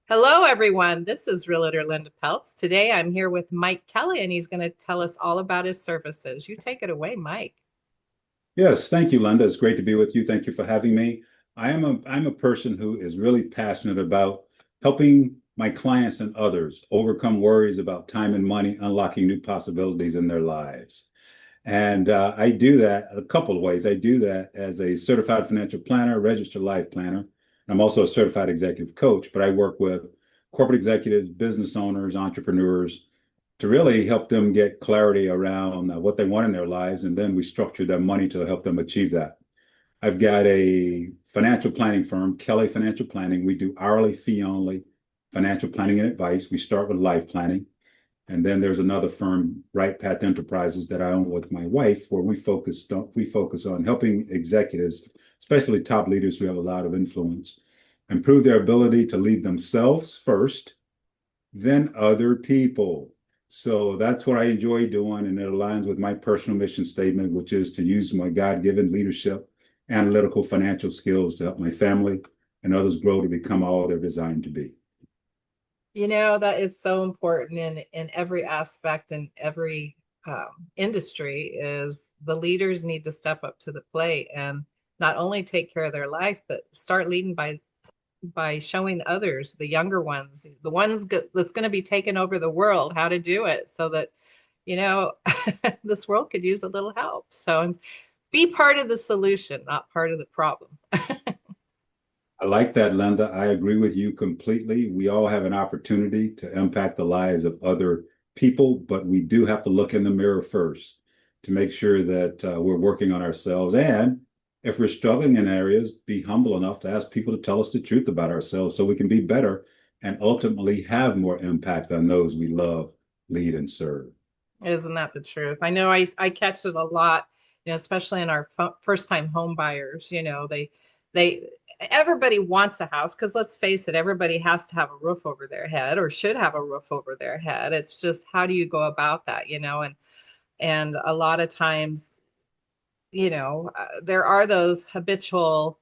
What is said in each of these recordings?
Hello, everyone. This is Realtor Linda Peltz. Today I'm here with Mike Kelly, and he's going to tell us all about his services. You take it away, Mike. Yes, thank you, Linda. It's great to be with you. Thank you for having me. I'm a person who is really passionate about helping my clients and others overcome worries about time and money, unlocking new possibilities in their lives. And I do that a couple of ways. I do that as a certified financial planner, registered life planner. I'm also a certified executive coach, but I work with corporate executives, business owners, entrepreneurs to really help them get clarity around what they want in their lives. And then we structure their money to help them achieve that. I've got a financial planning firm, Kelly Financial Planning. We do hourly fee only financial planning and advice. We start with life planning. And then there's another firm, Right Path Enterprises, that I own with my wife, where we focus on helping executives, especially top leaders who have a lot of influence, improve their ability to lead themselves first, then other people. So that's what I enjoy doing, and it aligns with my personal mission statement, which is to use my God-given leadership, analytical, financial skills to help my family and others grow to become all they're designed to be. That is so important in every aspect and every industry is the leaders need to step up to the plate and not only take care of their life, but start leading by showing others, the younger ones, the ones that's going to be taking over the world, how to do it so that, you know, this world could use a little help. So be part of the solution, not part of the problem. I like that, Linda. I agree with you completely. We all have an opportunity to impact the lives of other people, but we do have to look in the mirror first to make sure that we're working on ourselves. And if we're struggling in areas, be humble enough to ask people to tell us the truth about ourselves so we can be better and ultimately have more impact on those we love, lead, and serve. Isn't that the truth? I know I catch it a lot, especially in our first time home buyers, they everybody wants a house because let's face it, everybody has to have a roof over their head or should have a roof over their head. It's just how do you go about that, and a lot of times, there are those habitual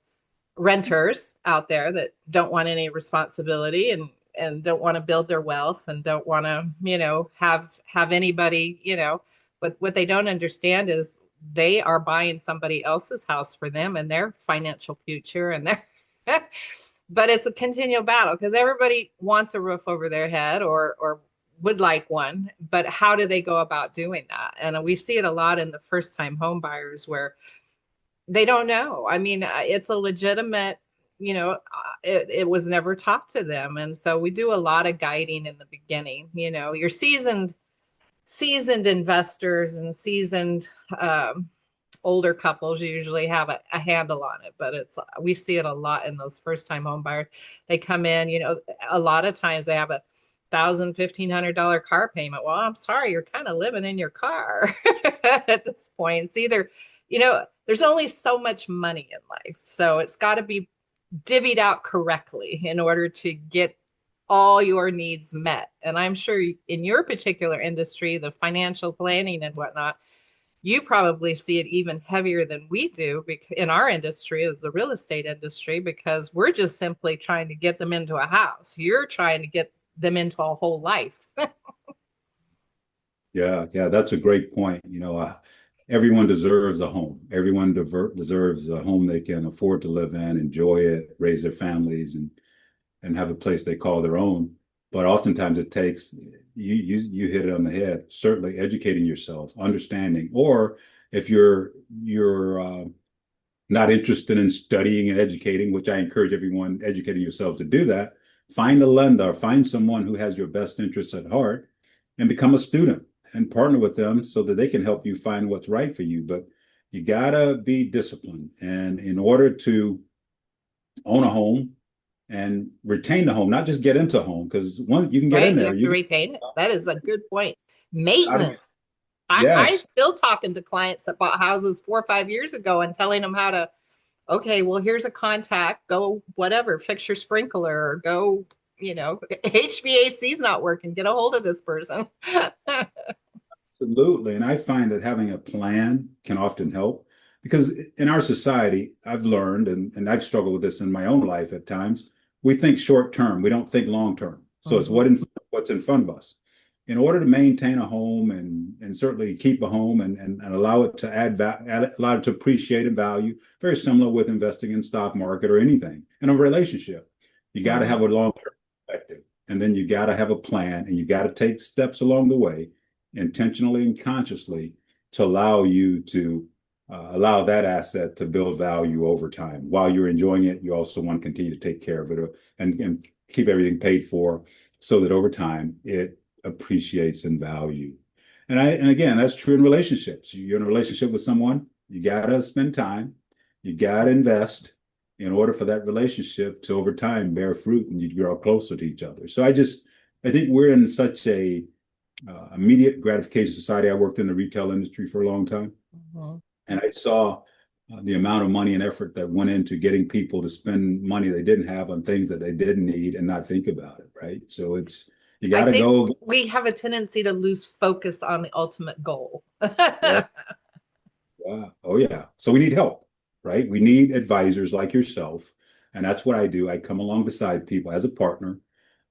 renters out there that don't want any responsibility and don't want to build their wealth and don't want to have anybody. But what they don't understand is they are buying somebody else's house for them and their financial future and their but it's a continual battle because everybody wants a roof over their head or would like one, but how do they go about doing that? And we see it a lot in the first time home buyers where they don't know. I mean, it's a legitimate, it was never taught to them. And so we do a lot of guiding in the beginning. Your seasoned investors and seasoned older couples usually have a handle on it, but we see it a lot in those first time home buyers. They come in, a lot of times they have a $1,500 car payment. Well, I'm sorry, you're kind of living in your car at this point. It's either, there's only so much money in life, so it's got to be divvied out correctly in order to get all your needs met. And I'm sure in your particular industry, the financial planning and whatnot, you probably see it even heavier than we do in our industry as the real estate industry, because we're just simply trying to get them into a house. You're trying to get them into a whole life. Yeah, yeah, that's a great point. Everyone deserves a home. Everyone deserves a home they can afford to live in, enjoy it, raise their families, and have a place they call their own. But oftentimes it takes you hit it on the head. Certainly educating yourself, understanding, or if you're not interested in studying and educating, which I encourage everyone educating yourself to do that, find a lender, find someone who has your best interests at heart, and become a student and partner with them so that they can help you find what's right for you. But you gotta be disciplined, and in order to own a home and retain the home, not just get into a home, because one you can get in Right? You there, have you to get retain it. That is a good point. gotta get, Maintenance. I yes, still talking to clients that bought houses 4 or 5 years ago and telling them how to, okay, well, here's a contact, go whatever, fix your sprinkler or go, HVAC's not working, get a hold of this person. absolutely. And I find that having a plan can often help because in our society, I've learned, and I've struggled with this in my own life at times, we think short term. We don't think long term. So it's Mhm. what's in front of us. In order to maintain a home and certainly keep a home and allow it to allow it to appreciate in value, very similar with investing in stock market or anything in a relationship. You got to have Mhm. a long-term perspective, and then you got to have a plan, and you got to take steps along the way, intentionally and consciously, to allow you to allow that asset to build value over time. While you're enjoying it, you also want to continue to take care of it and keep everything paid for so that over time it appreciates in value. And again, that's true in relationships. You're in a relationship with someone, you gotta spend time, you gotta invest in order for that relationship to over time bear fruit and you grow closer to each other. So I think we're in such a immediate gratification society. I worked in the retail industry for a long time, Mhm. and I saw the amount of money and effort that went into getting people to spend money they didn't have on things that they didn't need and not think about it, right? So you I got to think go. we have a tendency to lose focus on the ultimate goal. Yeah, yeah, oh yeah. So we need help, right? We need advisors like yourself, and that's what I do. I come along beside people as a partner,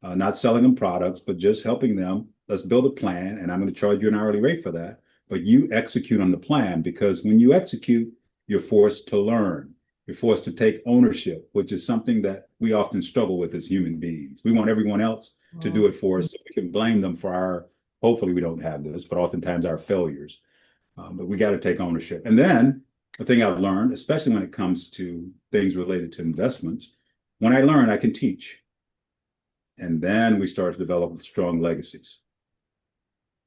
not selling them products, but just helping them. Let's build a plan, and I'm going to charge you an hourly rate for that. But you execute on the plan because when you execute, you're forced to learn. You're forced to take ownership, which is something that we often struggle with as human beings. We want everyone else to do Mhm. it for us so we can blame them for our, hopefully we don't have this, but oftentimes our failures. But we got to take ownership. And then the thing I've learned, especially when it comes to things related to investments, when I learn, I can teach. And then we start to develop strong legacies.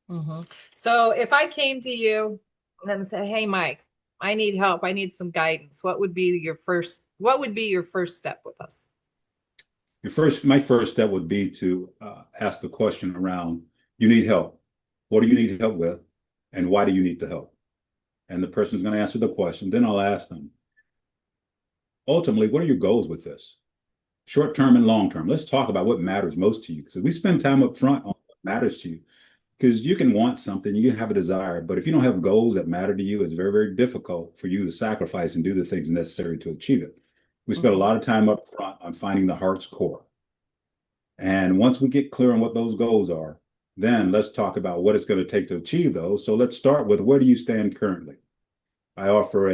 Mhm. So if I came to you and said, "Hey, Mike, I need help. I need some guidance," what would be your first step with us? My first step would be to ask the question around, you need help. What do you need help with? And why do you need the help? And the person's going to answer the question. Then I'll ask them, ultimately, what are your goals with this? Short term and long term. Let's talk about what matters most to you. Because we spend time up front on what matters to you. Because you can want something, you can have a desire, but if you don't have goals that matter to you, it's very, very difficult for you to sacrifice and do the things necessary to achieve it. We spend a Mhm. lot of time up front on finding the heart's core. And once we get clear on what those goals are, then let's talk about what it's going to take to achieve those. So let's start with, where do you stand currently? I offer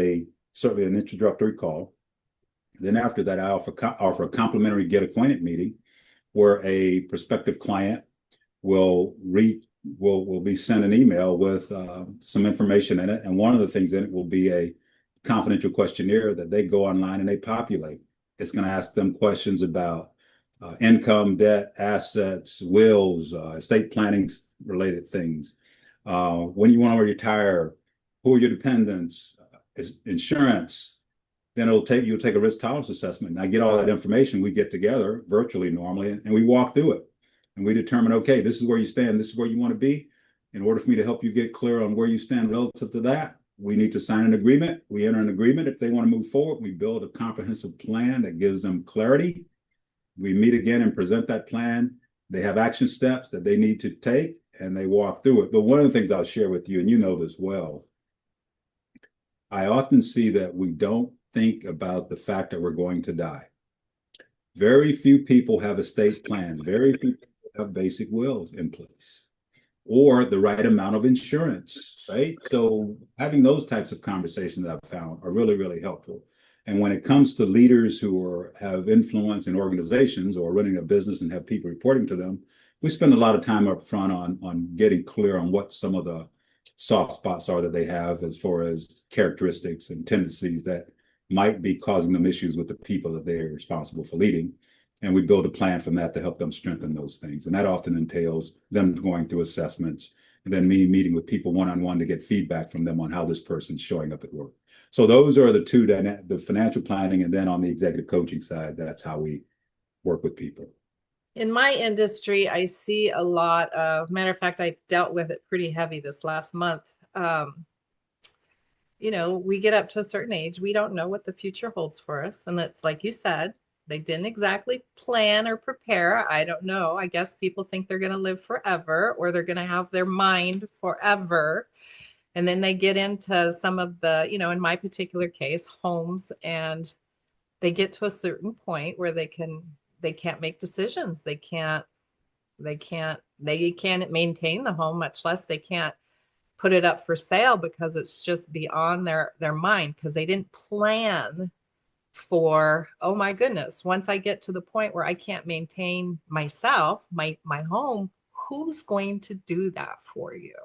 certainly an introductory call. Then after that, I offer a complimentary get acquainted meeting where a prospective client will read will be sent an email with some information in it, and one of the things in it will be a confidential questionnaire that they go online and they populate. It's going to ask them questions about income, debt, assets, wills, estate planning related things. When you want to retire, who are your dependents, insurance. Then you'll take a risk tolerance assessment. And I get all that information. We get together virtually normally, and we walk through it. And we determine, okay, this is where you stand, this is where you want to be. In order for me to help you get clear on where you stand relative to that, we need to sign an agreement. We enter an agreement. If they want to move forward, we build a comprehensive plan that gives them clarity. We meet again and present that plan. They have action steps that they need to take, and they walk through it. But one of the things I'll share with you, and you know this well, I often see that we don't think about the fact that we're going to die. Very few people have estate plans. Very few people have basic wills in place or the right amount of insurance, right? So having those types of conversations I've found are really, really helpful. And when it comes to leaders have influence in organizations or running a business and have people reporting to them, we spend a lot of time up front on getting clear on what some of the soft spots are that they have as far as characteristics and tendencies that might be causing them issues with the people that they're responsible for leading. And we build a plan from that to help them strengthen those things. And that often entails them going through assessments and then me meeting with people one-on-one to get feedback from them on how this person's showing up at work. So those are the two, the financial planning, and then on the executive coaching side, that's how we work with people. In my industry, I see a lot of, matter of fact, I dealt with it pretty heavy this last month. We get up to a certain age, we don't know what the future holds for us. And it's like you said, they didn't exactly plan or prepare. I don't know. I guess people think they're going to live forever or they're going to have their mind forever. And then they get into some of the, in my particular case, homes, and they get to a certain point where they can they can't make decisions. They can't maintain the home, much less they can't put it up for sale because it's just beyond their mind because they didn't plan for, oh my goodness, once I get to the point where I can't maintain myself, my home, who's going to do that for you?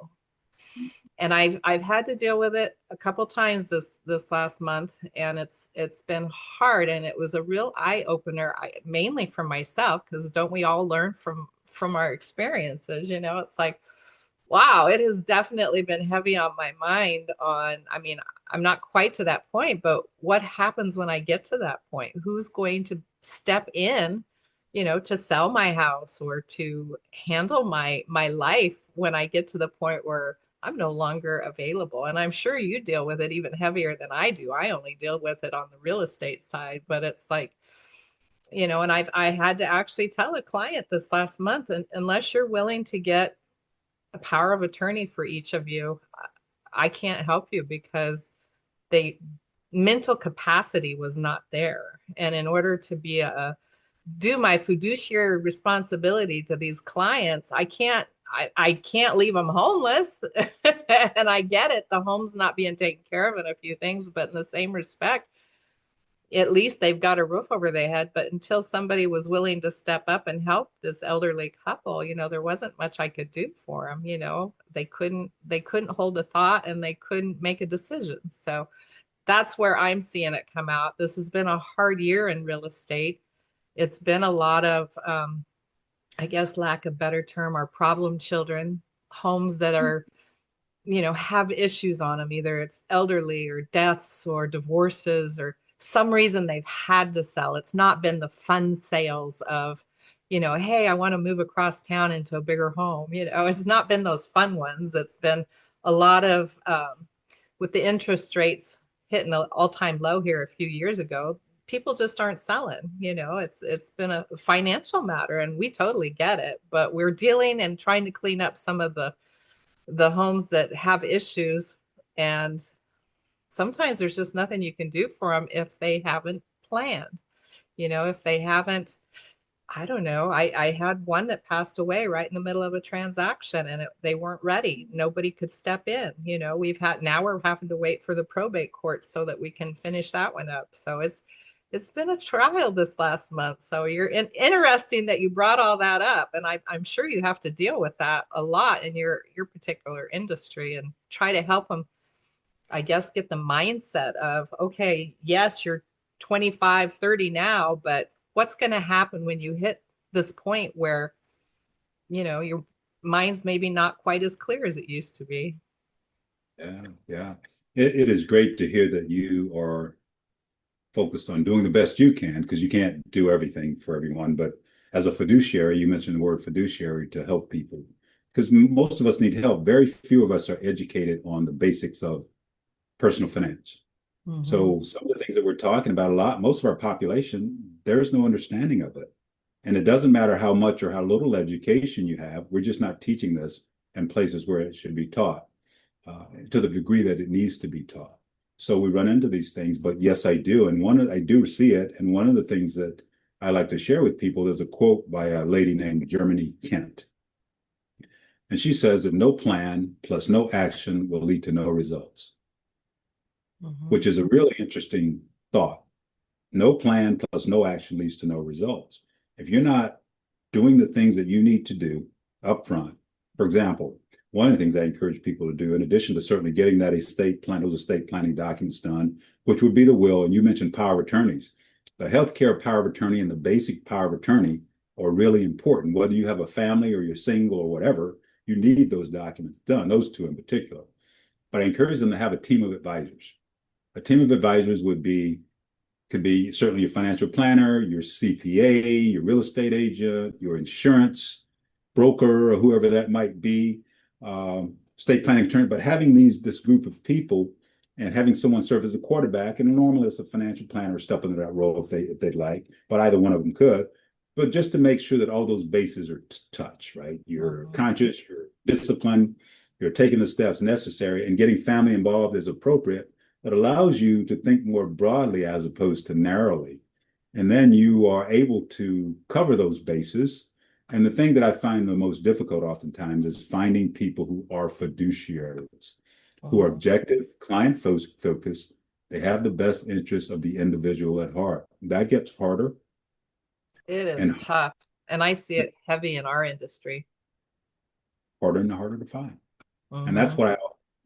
And I've had to deal with it a couple times this last month, and it's been hard, and it was a real eye opener, mainly for myself, because don't we all learn from our experiences? It's like, wow, it has definitely been heavy on my mind. I mean, I'm not quite to that point, but what happens when I get to that point? Who's going to step in, to sell my house or to handle my life when I get to the point where I'm no longer available? And I'm sure you deal with it even heavier than I do. I only deal with it on the real estate side, but it's like, and I had to actually tell a client this last month, and unless you're willing to get a power of attorney for each of you, I can't help you because they mental capacity was not there. And in order to do my fiduciary responsibility to these clients, I can't leave them homeless. And I get it. The home's not being taken care of and a few things, but in the same respect, at least they've got a roof over their head. But until somebody was willing to step up and help this elderly couple, there wasn't much I could do for them. They couldn't hold a thought and they couldn't make a decision. So that's where I'm seeing it come out. This has been a hard year in real estate. It's been a lot of, I guess, lack of better term, are problem children, homes that are, have issues on them. Either it's elderly or deaths or divorces or some reason they've had to sell. It's not been the fun sales of, hey, I want to move across town into a bigger home. It's not been those fun ones. It's been a lot of, with the interest rates hitting an all-time low here a few years ago, people just aren't selling. It's been a financial matter, and we totally get it. But we're dealing and trying to clean up some of the homes that have issues, and sometimes there's just nothing you can do for them if they haven't planned. If they haven't, I don't know. I had one that passed away right in the middle of a transaction, and they weren't ready. Nobody could step in. Now we're having to wait for the probate court so that we can finish that one up. So it's been a trial this last month. So interesting that you brought all that up, and I'm sure you have to deal with that a lot in your particular industry and try to help them, I guess, get the mindset of, okay, yes, you're 25, 30 now, but what's going to happen when you hit this point where, your mind's maybe not quite as clear as it used to be? Yeah, yeah. It is great to hear that you are focused on doing the best you can, because you can't do everything for everyone. But as a fiduciary, you mentioned the word fiduciary, to help people, because most of us need help. Very few of us are educated on the basics of personal finance. Mm-hmm. So some of the things that we're talking about a lot, most of our population, there's no understanding of it. And it doesn't matter how much or how little education you have, we're just not teaching this in places where it should be taught, to the degree that it needs to be taught. So we run into these things, but yes, I do. And I do see it. And one of the things that I like to share with people, there's a quote by a lady named Germany Kent. And she says that no plan plus no action will lead to no results, Mm-hmm. which is a really interesting thought. No plan plus no action leads to no results. If you're not doing the things that you need to do up front, for example, one of the things I encourage people to do, in addition to certainly getting that those estate planning documents done, which would be the will, and you mentioned power of attorneys. The healthcare power of attorney and the basic power of attorney are really important. Whether you have a family or you're single or whatever, you need those documents done, those two in particular. But I encourage them to have a team of advisors. A team of advisors could be certainly your financial planner, your CPA, your real estate agent, your insurance broker, or whoever that might be, estate planning attorney. But having this group of people and having someone serve as a quarterback, and normally it's a financial planner step into that role if they'd like, but either one of them could. But just to make sure that all those bases are touched, right? You're Mm-hmm. conscious, you're disciplined, you're taking the steps necessary, and getting family involved as appropriate, that allows you to think more broadly as opposed to narrowly. And then you are able to cover those bases. And the thing that I find the most difficult oftentimes is finding people who are fiduciaries, who are Mhm. objective, client focused. They have the best interests of the individual at heart. That gets harder It is and tough, and I see it heavy in our industry. harder and harder to find. And that's Hmm. what I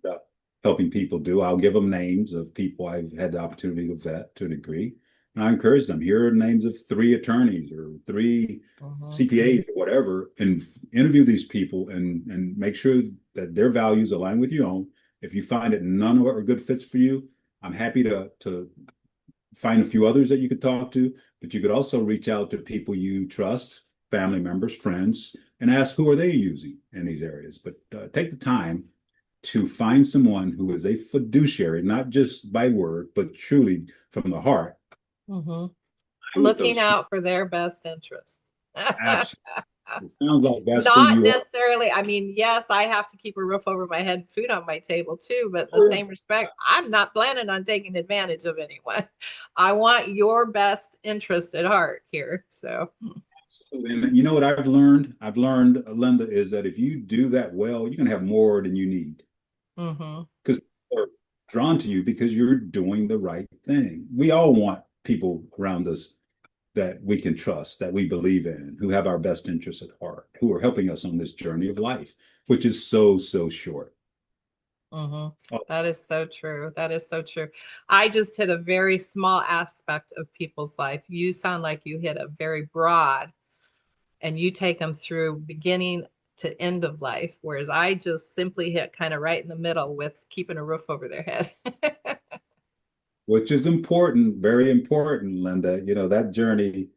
end up helping people do. I'll give them names of people I've had the opportunity to vet to a degree. And I encourage them, here are names of three attorneys or three Hmm. CPAs or whatever, and interview these people and make sure that their values align with your own. If you find that none of it are good fits for you, I'm happy to find a few others that you could talk to, but you could also reach out to people you trust, family members, friends, and ask who are they using in these areas. But take the time to find someone who is a fiduciary, not just by word, but truly from the heart. Hmm. And with Looking those people, out for their best interests. absolutely. It sounds like that's who Not you are. necessarily, I mean, yes, I have to keep a roof over my head and food on my table too, but in the Oh, yeah. same respect, I'm not planning on taking advantage of anyone. I want your best interest at heart here. So, And you know what I've learned? I've learned, Linda, is that if you do that well, you can have more than you need hmm. because people are drawn to you because you're doing the right thing. We all want people around us that we can trust, that we believe in, who have our best interests at heart, who are helping us on this journey of life, which is so, so short. Hmm. Oh, That is so true. That is so true. I just hit a very small aspect of people's life. You sound like you hit a very broad, and you take them through beginning to end of life, whereas I just simply hit kind of right in the middle with keeping a roof over their head. which is important, very important, Linda. You know, that journey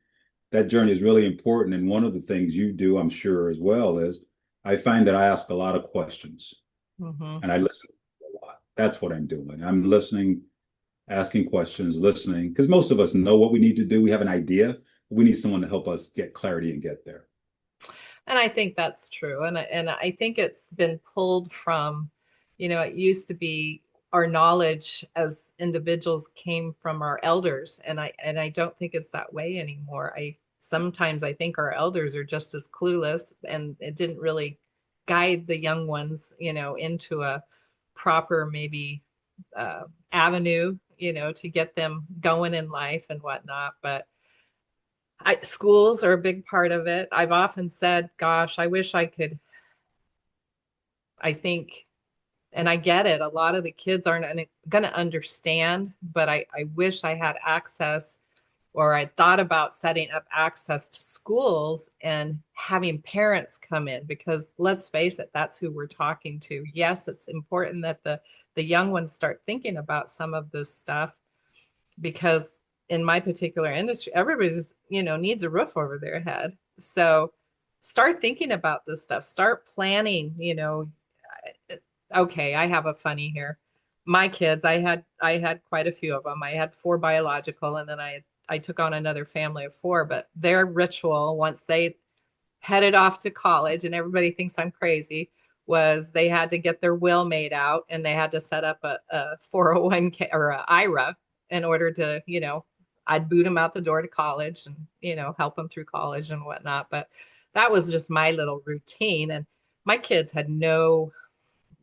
is really important. And one of the things you do, I'm sure, as well, is I find that I ask a lot of questions Hmm. and I listen a lot. That's what I'm doing. I'm listening, asking questions, listening, because most of us know what we need to do. We have an idea. We need someone to help us get clarity and get there. And I think that's true. And I think it's been pulled from, it used to be our knowledge as individuals came from our elders, and I don't think it's that way anymore. I sometimes I think our elders are just as clueless, and it didn't really guide the young ones, into a proper maybe avenue, to get them going in life and whatnot. But schools are a big part of it. I've often said, gosh, I wish I could, I think, and I get it. A lot of the kids aren't going to understand, but I wish I had access, or I thought about setting up access to schools and having parents come in, because let's face it, that's who we're talking to. Yes, it's important that the young ones start thinking about some of this stuff, because in my particular industry, everybody's, needs a roof over their head. So start thinking about this stuff. Start planning, okay, I have a funny here. My kids, I had quite a few of them. I had four biological, and then I took on another family of four, but their ritual once they headed off to college, and everybody thinks I'm crazy, was they had to get their will made out, and they had to set up a 401k or a IRA in order to, I'd boot them out the door to college and, help them through college and whatnot. But that was just my little routine. And my kids had no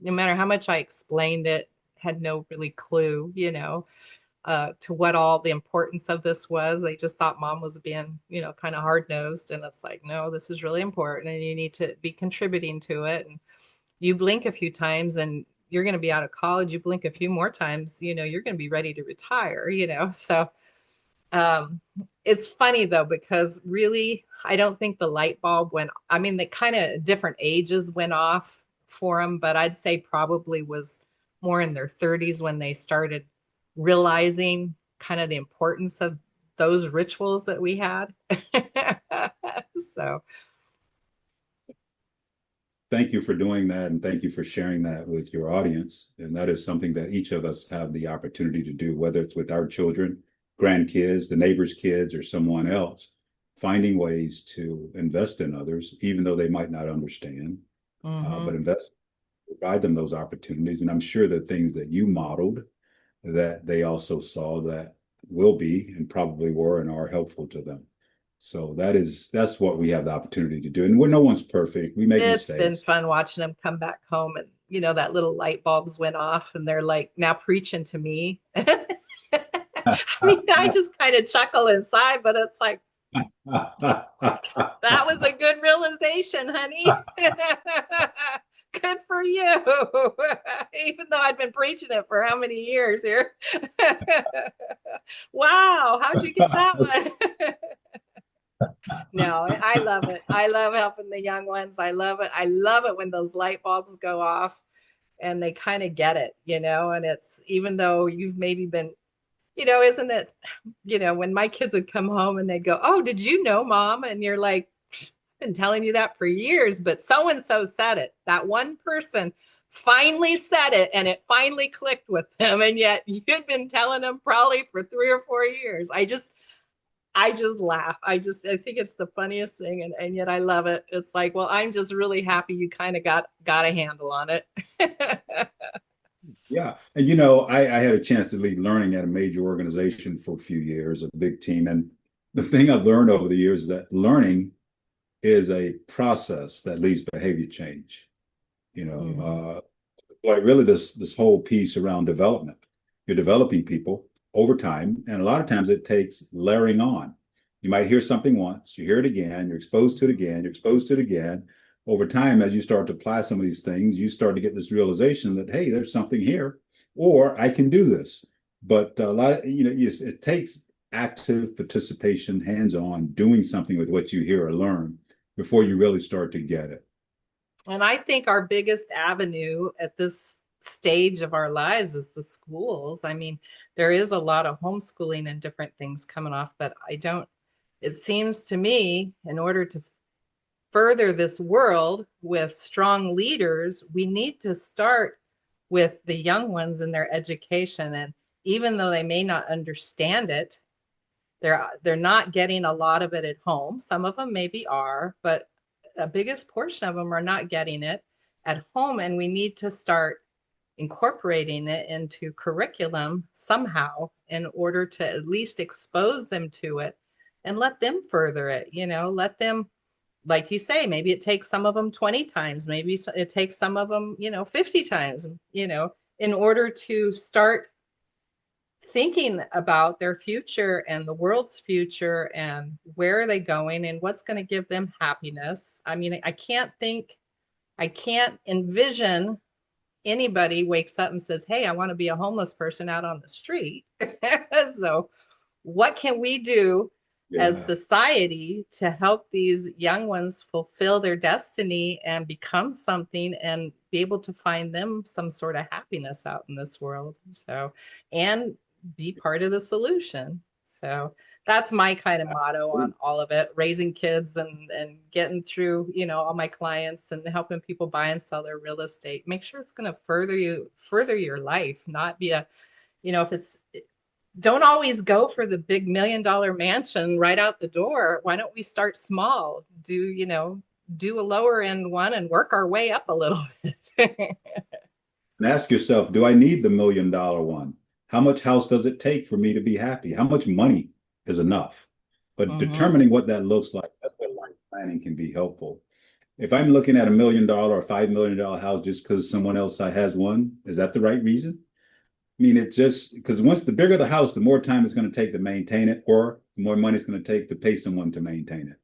matter how much I explained it, had no really clue, to what all the importance of this was. They just thought mom was being, kind of hard nosed. And it's like, no, this is really important, and you need to be contributing to it. And you blink a few times and you're going to be out of college. You blink a few more times, you're going to be ready to retire, So um, it's funny though, because really, I don't think the light bulb went, I mean, the kind of different ages went off for them, but I'd say probably was more in their 30s when they started realizing kind of the importance of those rituals that we had. So, Thank you for doing that, and thank you for sharing that with your audience. And that is something that each of us have the opportunity to do, whether it's with our children, grandkids, the neighbor's kids, or someone else, finding ways to invest in others, even though they might not understand, but mhm. invest, provide them those opportunities. And I'm sure the things that you modeled, that they also saw that will be and probably were and are helpful to them. So that's what we have the opportunity to do. And no one's perfect. We make It's been mistakes. fun watching them come back home and that little light bulbs went off and they're like now preaching to me. I mean, I just kind of chuckle inside, but it's like that was a good realization, honey. Good for you. Even though I'd been preaching it for how many years here. Wow, how'd you get that one? No, I love it. I love helping the young ones. I love it. I love it when those light bulbs go off and they kind of get it, and it's even though you've maybe been, isn't it, when my kids would come home and they'd go, "Oh, did you know, Mom?" And you're like, "I've been telling you that for years, but so and so said it. That one person finally said it and it finally clicked with them. And yet you'd been telling them probably for 3 or 4 years." I just laugh. I think it's the funniest thing, and yet I love it. It's like, well, I'm just really happy you kind of got a handle on it. Yeah. And I had a chance to lead learning at a major organization for a few years, a big team. And the thing I've learned over the years is that learning is a process that leads to behavior change. You Mhm. know, like really this whole piece around development. You're developing people over time, and a lot of times it takes layering on. You might hear something once, you hear it again, you're exposed to it again, you're exposed to it again. Over time, as you start to apply some of these things, you start to get this realization that, hey, there's something here, or I can do this. But a lot of, yes, it takes active participation, hands-on, doing something with what you hear or learn before you really start to get it. And I think our biggest avenue at this stage of our lives is the schools. I mean, there is a lot of homeschooling and different things coming off, but it seems to me, in order to further this world with strong leaders, we need to start with the young ones in their education. And even though they may not understand it, they're not getting a lot of it at home. Some of them maybe are, but the biggest portion of them are not getting it at home. And we need to start incorporating it into curriculum somehow in order to at least expose them to it and let them further it, let them, like you say, maybe it takes some of them 20 times, maybe it takes some of them, 50 times, in order to start thinking about their future and the world's future and where are they going and what's going to give them happiness. I mean, I can't envision anybody wakes up and says, "Hey, I want to be a homeless person out on the street." So what can we do as Yeah. society to help these young ones fulfill their destiny and become something and be able to find them some sort of happiness out in this world? So, and be part of the solution. So that's my kind of motto on all of it, raising kids and getting through, all my clients and helping people buy and sell their real estate. Make sure it's going to further your life, not be a, if it's, don't always go for the big $1 million mansion right out the door. Why don't we start small? Do a lower end one and work our way up a little bit. And ask yourself, do I need the $1 million one? How much house does it take for me to be happy? How much money is enough? But Hmm. determining what that looks like, that's where life planning can be helpful. If I'm looking at $1 million or $5 million house just because someone else has one, is that the right reason? I mean, it just because once the bigger the house, the more time it's going to take to maintain it, or the more money it's going to take to pay someone to maintain it.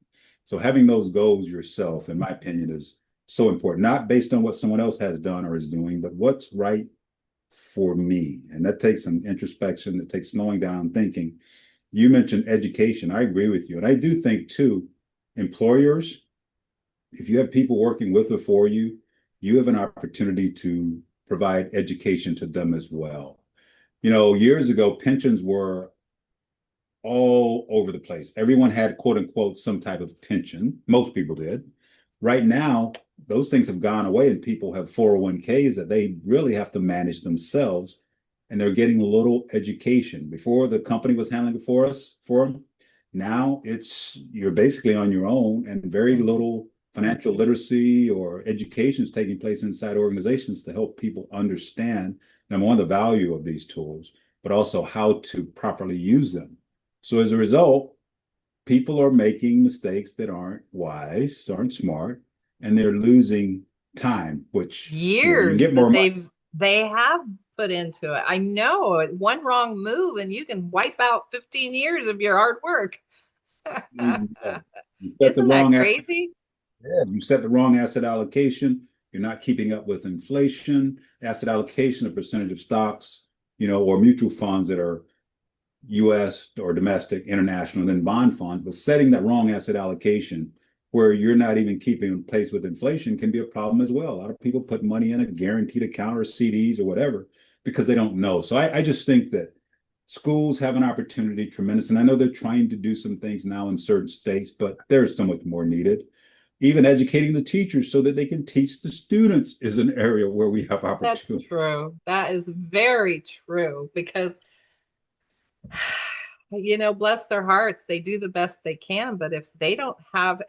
So having those goals yourself, in my opinion, is so important, not based on what someone else has done or is doing, but what's right for me. And that takes some introspection, that takes slowing down, thinking. You mentioned education. I agree with you. And I do think, too, employers, if you have people working with or for you, you have an opportunity to provide education to them as well. Years ago, pensions were all over the place. Everyone had, quote unquote, some type of pension. Most people did. Right now, those things have gone away, and people have 401ks that they really have to manage themselves. And they're getting a little education. Before, the company was handling it for them. Now you're basically on your own, and very little financial literacy or education is taking place inside organizations to help people understand, number one, the value of these tools, but also how to properly use them. So as a result, people are making mistakes that aren't wise, aren't smart, and they're losing time, which, you can Years get that more money. they have put into it. I know one wrong move and you can wipe out 15 years of your hard work. You set the Isn't that wrong crazy? Yeah, you set the wrong asset allocation. You're not keeping up with inflation. Asset allocation, a percentage of stocks, or mutual funds that are U.S. or domestic, international, and then bond funds. But setting that wrong asset allocation where you're not even keeping in pace with inflation can be a problem as well. A lot of people put money in a guaranteed account or CDs or whatever because they don't know. So I just think that schools have an opportunity tremendous. And I know they're trying to do some things now in certain states, but there's so much more needed. Even educating the teachers so that they can teach the students is an area where we have That's opportunity. true. That is very true because, bless their hearts, they do the best they can, but if they don't have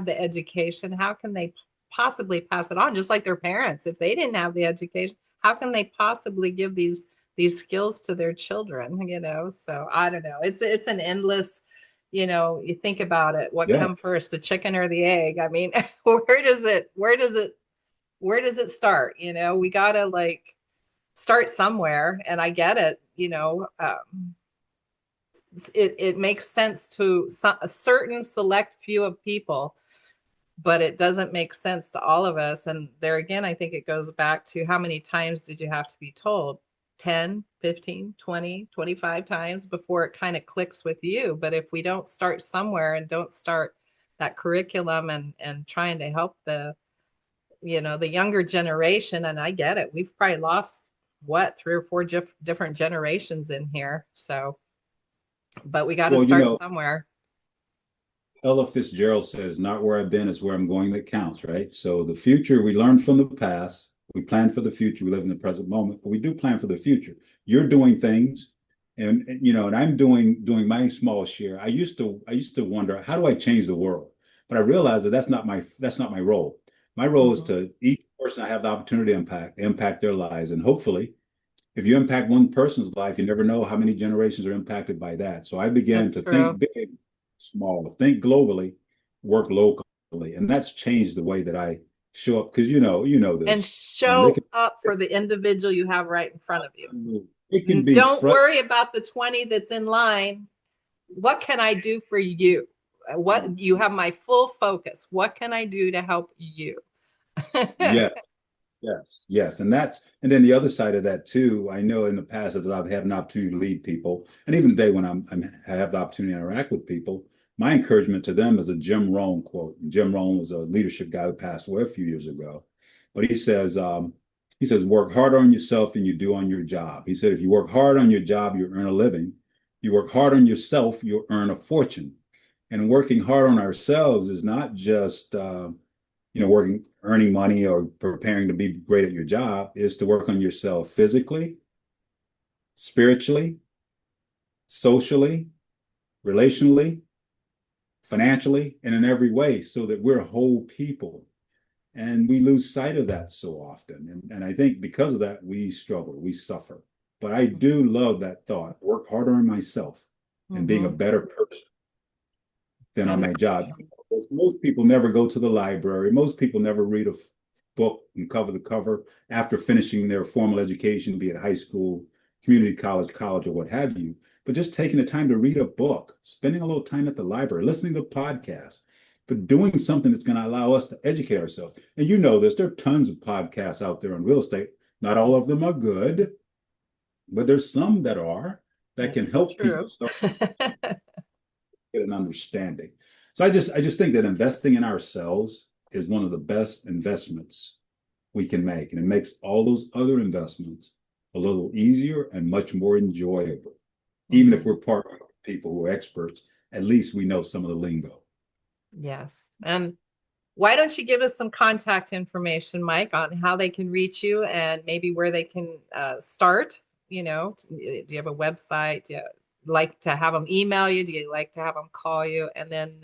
the education, how can they possibly pass it on? Just like their parents, if they didn't have the education, how can they possibly give these skills to their children? So I don't know. It's an endless. You think about it. What Yeah. come first, the chicken or the egg? I mean, where does it start? We gotta like start somewhere, and I get it. It makes sense to a certain select few of people, but it doesn't make sense to all of us. And there again, I think it goes back to how many times did you have to be told? 10, 15, 20, 25 times before it kind of clicks with you. But if we don't start somewhere and don't start that curriculum and trying to help the younger generation, and I get it, we've probably lost what, three or four different generations in here. So, but we got to Well, start somewhere. Ella Fitzgerald says, not where I've been is where I'm going that counts, right? So the future, we learn from the past. We plan for the future. We live in the present moment, but we do plan for the future. You're doing things and I'm doing my small share. I used to wonder, how do I change the world? But I realized that that's not my role. My role is Mhm. to each person I have the opportunity to impact their lives. And hopefully, if you impact one person's life, you never know how many generations are impacted by that. So I began That's to true. think big, small, think globally, work locally, and that's changed the way that I show up. Because you know And this, they show up for the individual you have right in front of you. can be Don't worry about the 20 that's in line. What can I do for you? What you have my full focus. What can I do to help you? yes. Yes, yes. And then the other side of that too, I know in the past that I've had an opportunity to lead people, and even today when I have the opportunity to interact with people, my encouragement to them is a Jim Rohn quote. Jim Rohn was a leadership guy who passed away a few years ago. But he says, work harder on yourself than you do on your job. He said, if you work hard on your job, you earn a living. You work hard on yourself, you'll earn a fortune. And working hard on ourselves is not just working, earning money or preparing to be great at your job, is to work on yourself physically, spiritually, socially, relationally, financially, and in every way so that we're whole people. And we lose sight of that so often. And I think because of that, we struggle, we suffer. But I do love that thought, work harder on myself and being a Hmm. better person than on And my job. Most people never go to the library. Most people never read a book from cover to cover after finishing their formal education, be it high school, community college, or what have you. But just taking the time to read a book, spending a little time at the library, listening to podcasts, but doing something that's going to allow us to educate ourselves. And you know this, there are tons of podcasts out there on real estate. Not all of them are good, but there's some that are that that's can help true. people start to get an understanding. So I just think that investing in ourselves is one of the best investments we can make. And it makes all those other investments a little easier and much more enjoyable. Even if Hmm. we're partnering with people who are experts, at least we know some of the lingo. Yes. And why don't you give us some contact information, Mike, on how they can reach you and maybe where they can start? Do you have a website? Do you like to have them email you? Do you like to have them call you? And then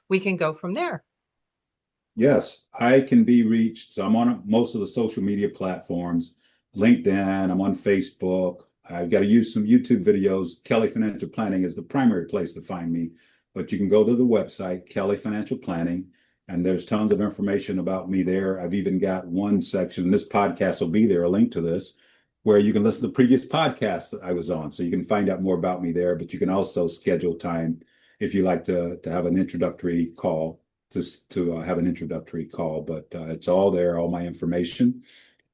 we can go from there. Yes, I can be reached. So I'm on most of the social media platforms, LinkedIn, I'm on Facebook. I've got to use some YouTube videos. Kelly Financial Planning is the primary place to find me, but you can go to the website, Kelly Financial Planning, and there's tons of information about me there. I've even got one section, this podcast will be there, a link to this, where you can listen to previous podcasts that I was on. So you can find out more about me there, but you can also schedule time if you like to have an introductory call, to have an introductory call. But it's all there, all my information.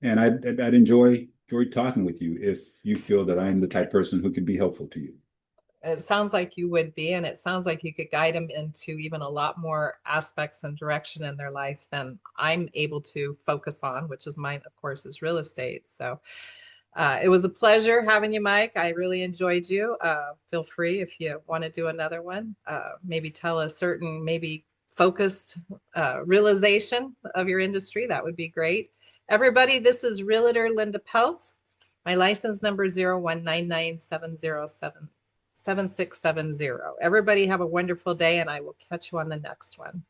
And I'd enjoy talking with you if you feel that I'm the type of person who can be helpful to you. It sounds like you would be, and it sounds like you could guide them into even a lot more aspects and direction in their life than I'm able to focus on, which is mine, of course, is real estate. So it was a pleasure having you, Mike. I really enjoyed you. Feel free if you want to do another one. Maybe tell a certain, maybe focused realization of your industry. That would be great. Everybody, this is Realtor Linda Peltz. My license number is 0199707670. Everybody have a wonderful day, and I will catch you on the next one.